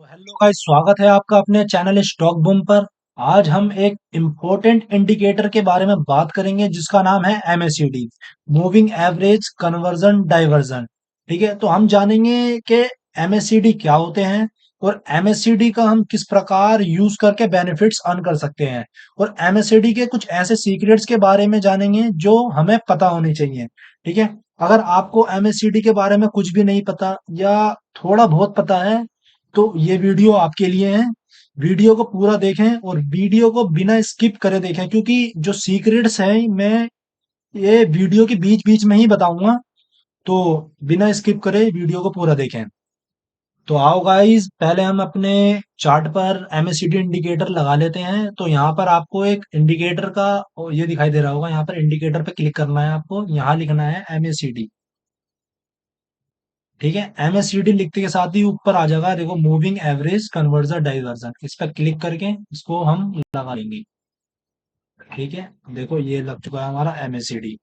तो hello guys, स्वागत है आपका अपने चैनल स्टॉक बूम पर। आज हम एक इम्पोर्टेंट इंडिकेटर के बारे में बात करेंगे जिसका नाम है MACD, moving average conversion diversion. ठीक है, तो हम जानेंगे कि एमएसीडी क्या होते हैं और एमएसीडी का हम किस प्रकार यूज करके बेनिफिट्स अर्न कर सकते हैं, और एमएसीडी के कुछ ऐसे सीक्रेट्स के बारे में जानेंगे जो हमें पता होने चाहिए। ठीक है, अगर आपको एमएसीडी के बारे में कुछ भी नहीं पता या थोड़ा बहुत पता है तो ये वीडियो आपके लिए है। वीडियो को पूरा देखें और वीडियो को बिना स्किप करे देखें, क्योंकि जो सीक्रेट्स हैं मैं ये वीडियो के बीच बीच में ही बताऊंगा। तो बिना स्किप करे वीडियो को पूरा देखें। तो आओ गाइस, पहले हम अपने चार्ट पर एमएससीडी इंडिकेटर लगा लेते हैं। तो यहाँ पर आपको एक इंडिकेटर का ये दिखाई दे रहा होगा, यहाँ पर इंडिकेटर पे क्लिक करना है। आपको यहाँ लिखना है एमएससीडी। ठीक है, एमएससीडी लिखते के साथ ही ऊपर आ जाएगा, देखो, मूविंग एवरेज कन्वर्जन डाइवर्जन। इस पर क्लिक करके इसको हम लगा लेंगे। ठीक है, देखो ये लग चुका है हमारा एमएससीडी।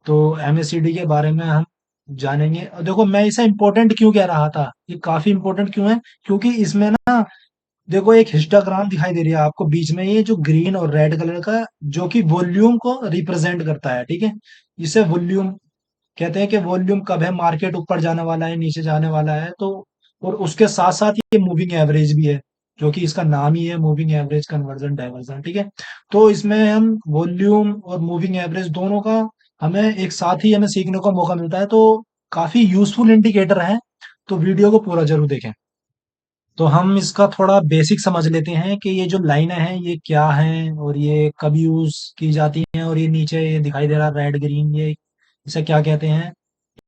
तो एमएससीडी के बारे में हम जानेंगे। और देखो, मैं इसे इंपॉर्टेंट क्यों कह रहा था, ये काफी इंपॉर्टेंट क्यों है, क्योंकि इसमें ना, देखो, एक हिस्टोग्राम दिखाई दे रही है आपको बीच में, ये जो ग्रीन और रेड कलर का, जो कि वॉल्यूम को रिप्रेजेंट करता है। ठीक है, इसे वॉल्यूम कहते हैं कि वॉल्यूम कब है, मार्केट ऊपर जाने वाला है, नीचे जाने वाला है। तो और उसके साथ साथ ये मूविंग एवरेज भी है, जो कि इसका नाम ही है, मूविंग एवरेज कन्वर्जन डाइवर्जन। ठीक है, तो इसमें हम वॉल्यूम और मूविंग एवरेज दोनों का हमें एक साथ ही हमें सीखने का मौका मिलता है। तो काफी यूजफुल इंडिकेटर है, तो वीडियो को पूरा जरूर देखें। तो हम इसका थोड़ा बेसिक समझ लेते हैं कि ये जो लाइनें हैं ये क्या हैं और ये कब यूज की जाती हैं, और ये नीचे ये दिखाई दे रहा रेड ग्रीन, ये इसे क्या कहते हैं।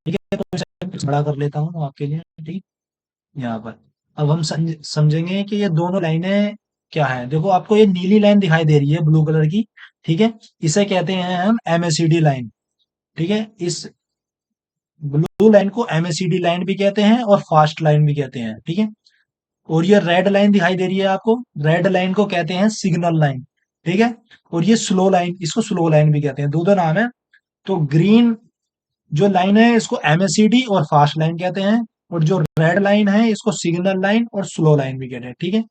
ठीक है, तो इसे कुछ बड़ा कर लेता हूँ आपके लिए। ठीक, यहाँ पर अब हम समझेंगे कि ये दोनों लाइनें क्या है। देखो, आपको ये नीली लाइन दिखाई दे रही है ब्लू कलर की। ठीक है, इसे कहते हैं हम एमएससीडी लाइन। ठीक है, इस ब्लू लाइन को एमएससीडी लाइन भी कहते हैं और फास्ट लाइन भी कहते हैं। ठीक है, और ये रेड लाइन दिखाई दे रही है आपको, रेड लाइन को कहते हैं सिग्नल लाइन। ठीक है, और ये स्लो लाइन, इसको स्लो लाइन भी कहते हैं, दो दो नाम है। तो ग्रीन जो लाइन है इसको एमएससीडी और फास्ट लाइन कहते हैं, और जो रेड लाइन है इसको सिग्नल लाइन और स्लो लाइन भी कहते हैं। ठीक है,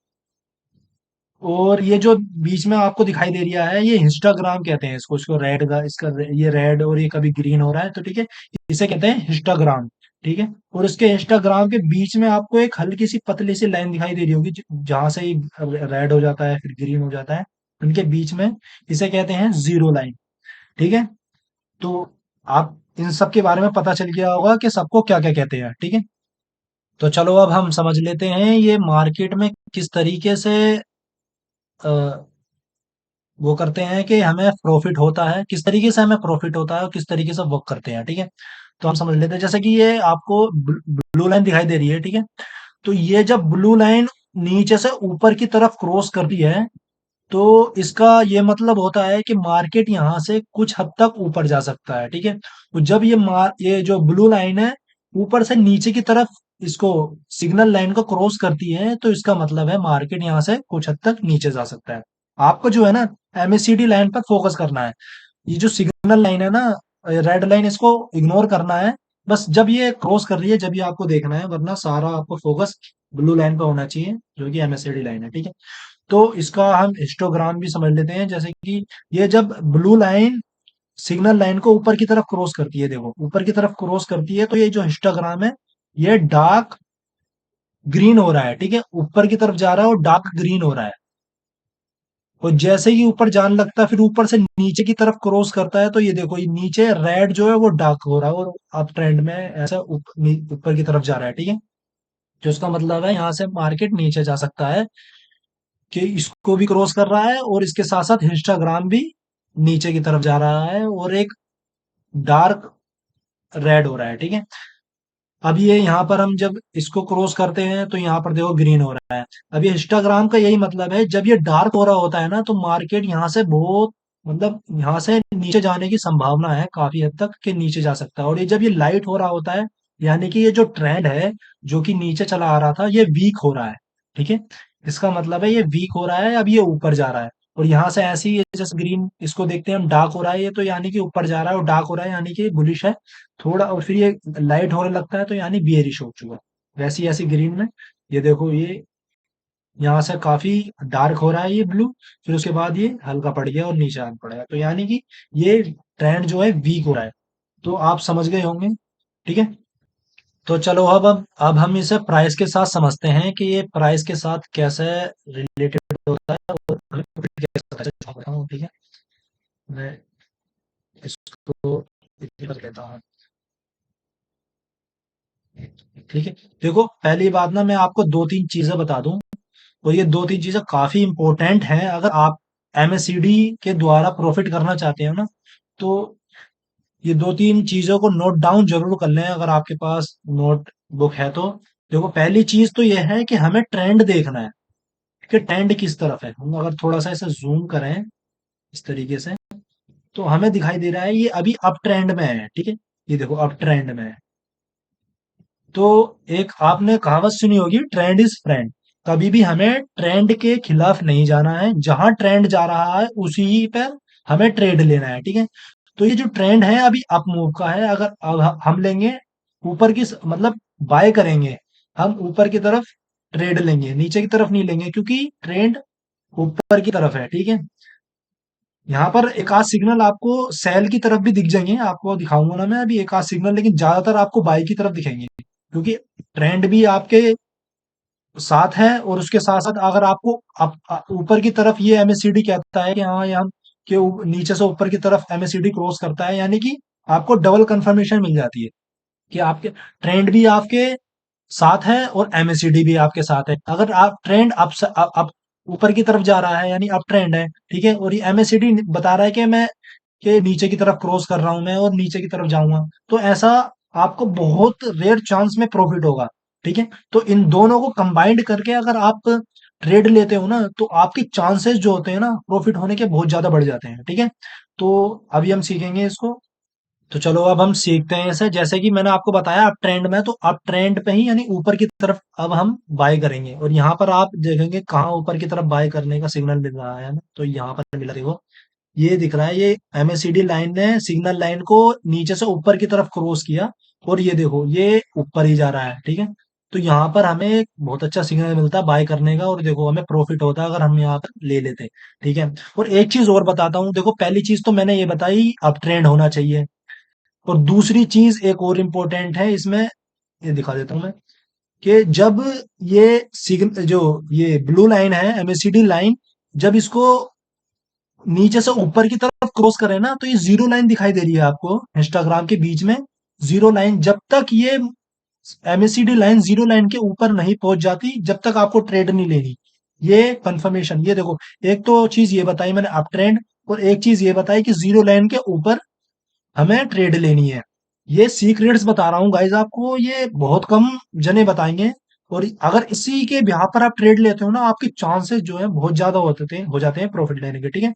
और ये जो बीच में आपको दिखाई दे रहा है ये हिस्टोग्राम कहते हैं इसको, इसको रेड का, इसका ये रेड और ये कभी ग्रीन हो रहा है, तो ठीक है, इसे कहते हैं हिस्टोग्राम। ठीक है, और इसके हिस्टोग्राम के बीच में आपको एक हल्की सी पतली सी लाइन दिखाई दे रही होगी, जहां से रेड हो जाता है फिर ग्रीन हो जाता है, उनके बीच में, इसे कहते हैं जीरो लाइन। ठीक है, तो आप इन सब के बारे में पता चल गया होगा कि सबको क्या क्या कहते हैं। ठीक है, तो चलो अब हम समझ लेते हैं ये मार्केट में किस तरीके से अ, वो करते हैं कि हमें प्रॉफिट होता है, किस तरीके से हमें प्रॉफिट होता है और किस तरीके से वर्क करते हैं। ठीक है, तो हम समझ लेते हैं, जैसे कि ये आपको ब्लू लाइन दिखाई दे रही है। ठीक है, तो ये जब ब्लू लाइन नीचे से ऊपर की तरफ क्रॉस करती है, तो इसका ये मतलब होता है कि मार्केट यहाँ से कुछ हद तक ऊपर जा सकता है। ठीक है, तो जब ये जो ब्लू लाइन है ऊपर से नीचे की तरफ इसको सिग्नल लाइन को क्रॉस करती है, तो इसका मतलब है मार्केट यहाँ से कुछ हद तक नीचे जा सकता है। आपको जो है ना, एमएससीडी लाइन पर फोकस करना है। ये जो सिग्नल लाइन है ना, रेड लाइन, इसको इग्नोर करना है। बस जब ये क्रॉस कर रही है जब ये आपको देखना है, वरना सारा आपको फोकस ब्लू लाइन पे होना चाहिए, जो कि एमएससीडी लाइन है। ठीक है, तो इसका हम हिस्टोग्राम भी समझ लेते हैं, जैसे कि ये जब ब्लू लाइन सिग्नल लाइन को ऊपर की तरफ क्रॉस करती है, देखो ऊपर की तरफ क्रॉस करती है, तो ये जो हिस्टोग्राम है ये डार्क ग्रीन हो रहा है। ठीक है, ऊपर की तरफ जा रहा है और डार्क ग्रीन हो रहा है। और जैसे ही ऊपर जाने लगता है फिर ऊपर से नीचे की तरफ क्रॉस करता है, तो ये देखो, ये नीचे रेड जो है वो डार्क हो रहा है और अप ट्रेंड में ऐसा ऊपर की तरफ जा रहा है। ठीक है, जो इसका मतलब है यहाँ से मार्केट नीचे जा सकता है, कि इसको भी क्रॉस कर रहा है और इसके साथ साथ इंस्टाग्राम भी नीचे की तरफ जा रहा है और एक डार्क रेड हो रहा है। ठीक है, अब ये यहाँ पर हम जब इसको क्रॉस करते हैं तो यहाँ पर देखो ग्रीन हो रहा है। अब ये इंस्टाग्राम का यही मतलब है, जब ये डार्क हो रहा होता है ना, तो मार्केट यहाँ से बहुत, मतलब यहाँ से नीचे जाने की संभावना है काफी हद तक, कि नीचे जा सकता है। और ये जब ये लाइट हो रहा होता है, यानी कि ये जो ट्रेंड है जो कि नीचे चला आ रहा था ये वीक हो रहा है। ठीक है, इसका मतलब है ये वीक हो रहा है, अब ये ऊपर जा रहा है। और यहाँ से ऐसे ही, जैसे ग्रीन इसको देखते हैं हम, डार्क हो रहा है ये, तो यानी कि ऊपर जा रहा है, और डार्क हो रहा है यानी कि बुलिश है थोड़ा, और फिर ये लाइट होने लगता है तो यानी बियरिश हो चुका है। वैसी ऐसी ग्रीन में ये देखो ये यहाँ से काफी डार्क हो रहा है ये ब्लू, फिर उसके बाद ये हल्का पड़ गया और नीचे आ पड़ेगा, तो यानी कि ये ट्रेंड जो है वीक हो रहा है। तो आप समझ गए होंगे। ठीक है। तो चलो अब हम इसे प्राइस के साथ समझते हैं कि ये प्राइस के साथ कैसे रिलेटेड होता है और हमें profit कैसे होता है। अच्छा, बताऊं, ठीक है। मैं इसको इधर कर देता हूँ। ठीक है। देखो पहली बात ना, मैं आपको दो तीन चीजें बता दूं, और ये दो तीन चीजें काफी इंपॉर्टेंट हैं अगर आप एमएससीडी के द्वारा प्रॉफिट करना चाहते हो ना। तो ये दो तीन चीजों को नोट डाउन जरूर कर लें अगर आपके पास नोट बुक है तो। देखो पहली चीज तो ये है कि हमें ट्रेंड देखना है कि ट्रेंड किस तरफ है। हम अगर थोड़ा सा इसे जूम करें इस तरीके से, तो हमें दिखाई दे रहा है ये अभी अप ट्रेंड में है। ठीक है। ये देखो अप ट्रेंड में है। तो एक आपने कहावत सुनी होगी, ट्रेंड इज फ्रेंड। कभी भी हमें ट्रेंड के खिलाफ नहीं जाना है, जहां ट्रेंड जा रहा है उसी पर हमें ट्रेड लेना है। ठीक है। तो ये जो ट्रेंड है अभी अप मूव का है, अगर अब हम लेंगे ऊपर की मतलब बाय करेंगे, हम ऊपर की तरफ ट्रेड लेंगे, नीचे की तरफ नहीं लेंगे, क्योंकि ट्रेंड ऊपर की तरफ है। ठीक है। यहाँ पर एक आध सिग्नल आपको सेल की तरफ भी दिख जाएंगे, आपको दिखाऊंगा ना मैं अभी एक आध सिग्नल, लेकिन ज्यादातर आपको बाई की तरफ दिखेंगे, क्योंकि ट्रेंड भी आपके साथ है, और उसके साथ साथ अगर आपको ऊपर की तरफ ये एमएससीडी कहता है कि हाँ यहाँ के नीचे से ऊपर की तरफ एमएससीडी क्रॉस करता है, यानी कि आपको डबल कंफर्मेशन मिल जाती है कि आपके ट्रेंड भी आपके साथ है और एमएससीडी भी आपके साथ है। अगर आप ट्रेंड अप ऊपर की तरफ जा रहा है यानी अप ट्रेंड है, ठीक है, और ये एमएससीडी बता रहा है कि मैं के नीचे की तरफ क्रॉस कर रहा हूं मैं और नीचे की तरफ जाऊंगा, तो ऐसा आपको बहुत रेयर चांस में प्रॉफिट होगा। ठीक है। तो इन दोनों को कंबाइंड करके अगर आप ट्रेड लेते हो ना, तो आपके चांसेस जो होते हैं ना प्रॉफिट होने के बहुत ज्यादा बढ़ जाते हैं। ठीक है। तो अभी हम सीखेंगे इसको। तो चलो अब हम सीखते हैं इसे। जैसे कि मैंने आपको बताया अप ट्रेंड में, तो अप ट्रेंड पे ही यानी ऊपर की तरफ अब हम बाय करेंगे, और यहाँ पर आप देखेंगे कहाँ ऊपर की तरफ बाय करने का सिग्नल मिल रहा है ना, तो यहाँ पर मिला देखो, ये दिख रहा है, ये एमएससीडी लाइन ने सिग्नल लाइन को नीचे से ऊपर की तरफ क्रॉस किया, और ये देखो ये ऊपर ही जा रहा है। ठीक है। तो यहाँ पर हमें एक बहुत अच्छा सिग्नल मिलता है बाय करने का, और देखो हमें प्रॉफिट होता है अगर हम यहाँ पर ले लेते हैं। ठीक है। और एक चीज और बताता हूँ, देखो पहली चीज तो मैंने ये बताई अप ट्रेंड होना चाहिए, और दूसरी चीज एक और इम्पोर्टेंट है इसमें, ये दिखा देता हूँ मैं, कि जब ये सिग्नल जो ये ब्लू लाइन है एमएससीडी लाइन, जब इसको नीचे से ऊपर की तरफ क्रॉस करें ना, तो ये जीरो लाइन दिखाई दे रही है आपको इंस्टाग्राम के बीच में। जीरो लाइन, जब तक ये एमएससीडी लाइन जीरो लाइन के ऊपर नहीं पहुंच जाती, जब तक आपको ट्रेड नहीं लेनी। ये कंफर्मेशन, ये देखो, एक तो चीज ये बताई मैंने अप ट्रेंड, और एक चीज ये बताई कि जीरो लाइन के ऊपर हमें ट्रेड लेनी है। ये सीक्रेट्स बता रहा हूँ गाइज आपको, ये बहुत कम जने बताएंगे, और अगर इसी के ब्याह पर आप ट्रेड लेते हो ना, आपके चांसेस जो है बहुत ज्यादा हो जाते हैं प्रॉफिट लेने के। ठीक है।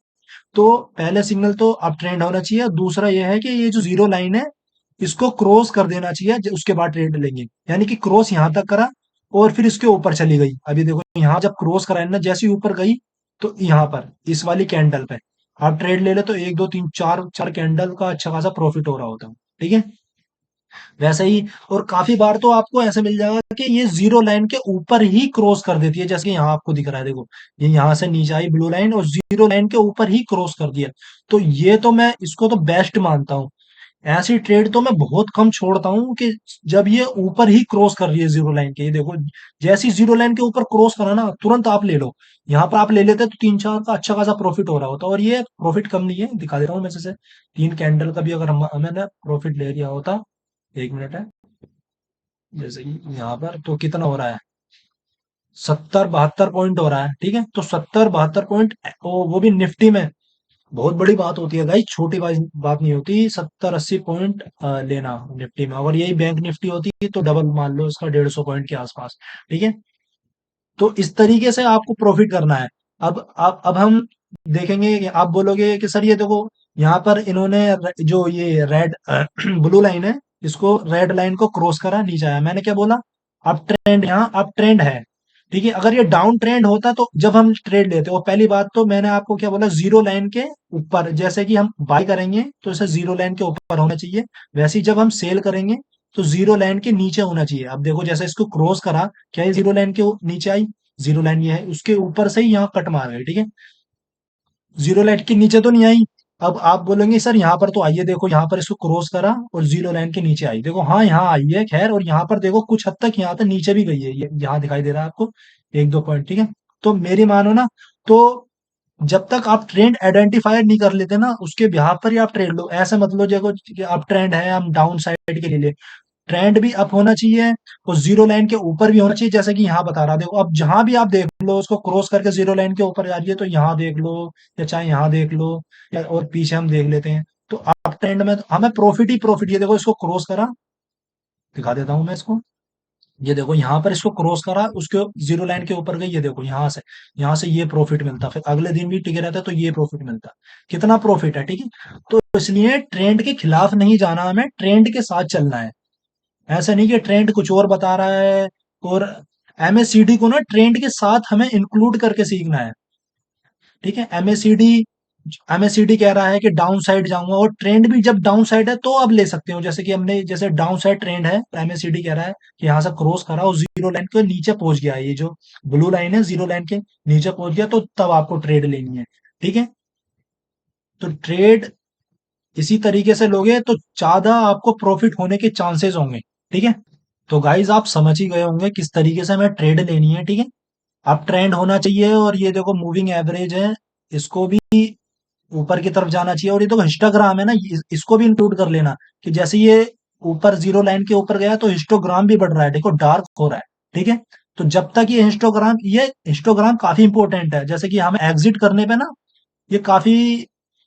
तो पहले सिग्नल तो अप ट्रेंड होना चाहिए, दूसरा यह है कि ये जो जीरो लाइन है इसको क्रॉस कर देना चाहिए, उसके बाद ट्रेड लेंगे, यानी कि क्रॉस यहां तक करा और फिर इसके ऊपर चली गई। अभी देखो यहाँ जब क्रॉस करा है ना, जैसे ही ऊपर गई, तो यहाँ पर इस वाली कैंडल पे आप ट्रेड ले ले, तो एक दो तीन चार चार कैंडल का अच्छा खासा प्रॉफिट हो रहा होता है। ठीक है। वैसे ही, और काफी बार तो आपको ऐसे मिल जाएगा कि ये जीरो लाइन के ऊपर ही क्रॉस कर देती है, जैसे कि यहाँ आपको दिख रहा है देखो, ये यहाँ से नीचे आई ब्लू लाइन और जीरो लाइन के ऊपर ही क्रॉस कर दिया। तो ये तो मैं इसको तो बेस्ट मानता हूँ। ऐसी ट्रेड तो मैं बहुत कम छोड़ता हूँ कि जब ये ऊपर ही क्रॉस कर रही है जीरो लाइन के, ये देखो जैसी जीरो लाइन के ऊपर क्रॉस करा ना, तुरंत आप ले लो। यहाँ पर आप ले लेते तो तीन चार का अच्छा खासा प्रॉफिट हो रहा होता, और ये प्रॉफिट कम नहीं है, दिखा दे रहा हूँ मैं जैसे तीन कैंडल का भी अगर हमें ना प्रॉफिट ले लिया होता, एक मिनट है, जैसे कि यहाँ पर तो कितना हो रहा है, 70-72 पॉइंट हो रहा है। ठीक है। तो 70-72 पॉइंट, वो भी निफ्टी में, बहुत बड़ी बात होती है भाई, छोटी बात नहीं होती 70-80 पॉइंट लेना निफ्टी में। अगर यही बैंक निफ्टी होती तो डबल मान लो इसका, 150 पॉइंट के आसपास। ठीक है। तो इस तरीके से आपको प्रॉफिट करना है। अब हम देखेंगे कि आप बोलोगे कि सर ये देखो, यहाँ पर इन्होंने जो ये रेड ब्लू लाइन है, इसको रेड लाइन को क्रॉस करा, नीचे आया, मैंने क्या बोला, अप ट्रेंड, यहाँ अप ट्रेंड है। ठीक है। अगर ये डाउन ट्रेंड होता तो जब हम ट्रेड लेते, और पहली बात तो मैंने आपको क्या बोला, जीरो लाइन के ऊपर, जैसे कि हम बाय करेंगे तो इसे जीरो लाइन के ऊपर होना चाहिए, वैसे ही जब हम सेल करेंगे तो जीरो लाइन के नीचे होना चाहिए। अब देखो जैसे इसको क्रॉस करा, क्या ये जीरो लाइन के नीचे आई? जीरो लाइन ये है, उसके ऊपर से ही यहाँ कट मार गई, ठीक है। जीरो लाइन के नीचे तो नहीं आई। अब आप बोलेंगे सर यहाँ पर तो आइए, देखो यहाँ पर इसको क्रॉस करा और जीरो लाइन के नीचे आई, देखो हाँ यहाँ आई है खैर, और यहाँ पर देखो कुछ हद तक यहाँ पे नीचे भी गई है, ये यहाँ दिखाई दे रहा है आपको, एक दो पॉइंट, ठीक है। तो मेरी मानो ना, तो जब तक आप ट्रेंड आइडेंटिफाई नहीं कर लेते ना, उसके बिहाफ पर ही आप ट्रेड लो। ऐसे मत लो देखो कि अब ट्रेंड है, हम डाउन साइड के लिए ले। ट्रेंड भी अप होना चाहिए और जीरो लाइन के ऊपर भी होना चाहिए, जैसे कि यहाँ बता रहा, देखो अब जहां भी आप देख लो उसको क्रॉस करके जीरो लाइन के ऊपर जा रही है, तो यहाँ देख लो या चाहे यहाँ देख लो, या और पीछे हम देख लेते हैं, तो अप ट्रेंड में तो हमें प्रॉफिट ही प्रॉफिट। ये देखो इसको क्रॉस करा, दिखा देता हूं मैं इसको। ये देखो यहाँ पर इसको क्रॉस करा, उसके जीरो लाइन के ऊपर गई, ये देखो यहाँ से ये प्रॉफिट मिलता, फिर अगले दिन भी टिके रहता तो ये प्रॉफिट मिलता। कितना प्रॉफिट है, ठीक है। तो इसलिए ट्रेंड के खिलाफ नहीं जाना, हमें ट्रेंड के साथ चलना है। ऐसा नहीं कि ट्रेंड कुछ और बता रहा है, और एमएससीडी को ना ट्रेंड के साथ हमें इंक्लूड करके सीखना है, ठीक है। एमएससीडी कह रहा है कि डाउन साइड जाऊंगा, और ट्रेंड भी जब डाउन साइड है तो अब ले सकते हो, जैसे कि हमने जैसे डाउन साइड ट्रेंड है, एमएससीडी कह रहा है कि यहाँ से क्रॉस करा और जीरो लाइन के नीचे पहुंच गया, ये जो ब्लू लाइन है जीरो लाइन के नीचे पहुंच गया, तो तब आपको ट्रेड लेनी है, ठीक है। तो ट्रेड इसी तरीके से लोगे तो ज्यादा आपको प्रॉफिट होने के चांसेस होंगे, ठीक है। तो गाइज आप समझ ही गए होंगे किस तरीके से हमें ट्रेड लेनी है, ठीक है। अब ट्रेंड होना चाहिए, और ये देखो मूविंग एवरेज है, इसको भी ऊपर की तरफ जाना चाहिए, और ये देखो हिस्टोग्राम है ना, इसको भी इंक्लूड कर लेना, कि जैसे ये ऊपर जीरो लाइन के ऊपर गया तो हिस्टोग्राम भी बढ़ रहा है, देखो डार्क हो रहा है, ठीक है। तो जब तक ये हिस्टोग्राम काफी इंपॉर्टेंट है, जैसे कि हमें एग्जिट करने पे ना ये काफी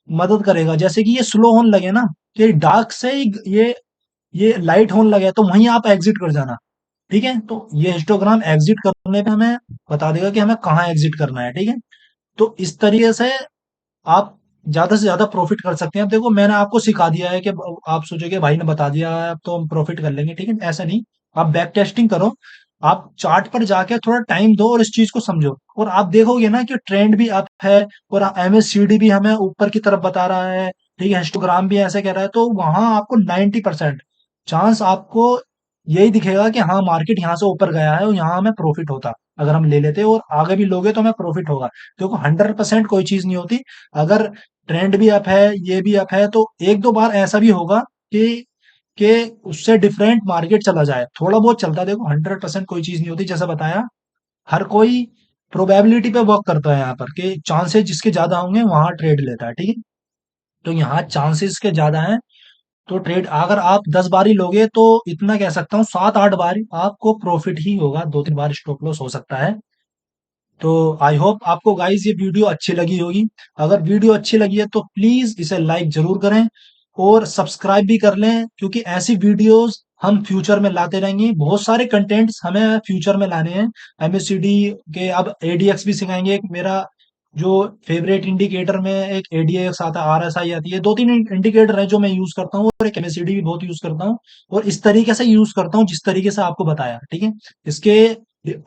मदद करेगा, जैसे कि ये स्लो होने लगे ना, कि डार्क से ये लाइट होने लगे, तो वहीं आप एग्जिट कर जाना, ठीक है। तो ये हिस्टोग्राम एग्जिट करने पे हमें बता देगा कि हमें कहाँ एग्जिट करना है, ठीक है। तो इस तरीके से आप ज्यादा से ज्यादा प्रॉफिट कर सकते हैं। अब देखो मैंने आपको सिखा दिया है कि आप सोचोगे भाई ने बता दिया है अब तो हम प्रॉफिट कर लेंगे, ठीक है, ऐसा नहीं। आप बैक टेस्टिंग करो, आप चार्ट पर जाके थोड़ा टाइम दो और इस चीज को समझो, और आप देखोगे ना कि ट्रेंड भी अप है, और एमएससीडी भी हमें ऊपर की तरफ बता रहा है, ठीक है, हिस्टोग्राम भी ऐसे कह रहा है, तो वहां आपको 90% चांस आपको यही दिखेगा कि हाँ मार्केट यहाँ से ऊपर गया है और यहाँ हमें प्रॉफिट होता, अगर हम ले लेते और आगे भी लोगे तो हमें प्रॉफिट होगा। देखो 100% कोई चीज नहीं होती। अगर ट्रेंड भी अप है, ये भी अप है, तो एक दो बार ऐसा भी होगा कि कि उससे डिफरेंट मार्केट चला जाए, थोड़ा बहुत चलता है। देखो 100% कोई चीज नहीं होती, जैसा बताया, हर कोई प्रोबेबिलिटी पे वर्क करता है यहाँ पर, कि चांसेस जिसके ज्यादा होंगे वहां ट्रेड लेता है, ठीक है। तो यहाँ चांसेस के ज्यादा हैं, तो ट्रेड अगर आप 10 बार ही लोगे तो इतना कह सकता हूँ 7-8 बार आपको प्रॉफिट ही होगा, 2-3 बार स्टॉप लॉस हो सकता है। तो आई होप आपको गाइस ये वीडियो अच्छी लगी होगी। अगर वीडियो अच्छी लगी है तो प्लीज इसे लाइक जरूर करें और सब्सक्राइब भी कर लें, क्योंकि ऐसी वीडियोस हम फ्यूचर में लाते रहेंगे। बहुत सारे कंटेंट्स हमें फ्यूचर में लाने हैं एमएससीडी के। अब एडीएक्स भी सिखाएंगे, एक मेरा जो फेवरेट इंडिकेटर में एक एडीएक्स आता है, आरएसआई आती है, 2-3 इंडिकेटर है जो मैं यूज करता हूँ, और एक एमएससीडी भी बहुत यूज करता हूँ, और इस तरीके से यूज करता हूँ जिस तरीके से आपको बताया, ठीक है। इसके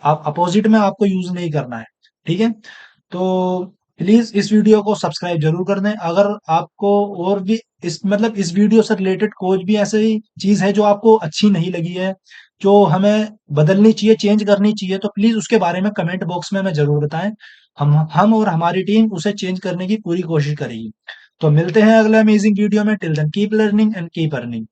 अपोजिट में आपको यूज नहीं करना है, ठीक है। तो प्लीज इस वीडियो को सब्सक्राइब जरूर कर दें। अगर आपको और भी इस वीडियो से रिलेटेड कोई भी ऐसी चीज है जो आपको अच्छी नहीं लगी है, जो हमें बदलनी चाहिए, चेंज करनी चाहिए, तो प्लीज उसके बारे में कमेंट बॉक्स में हमें जरूर बताएं। हम और हमारी टीम उसे चेंज करने की पूरी कोशिश करेगी। तो मिलते हैं अगले अमेजिंग वीडियो में। Till then keep learning and keep earning.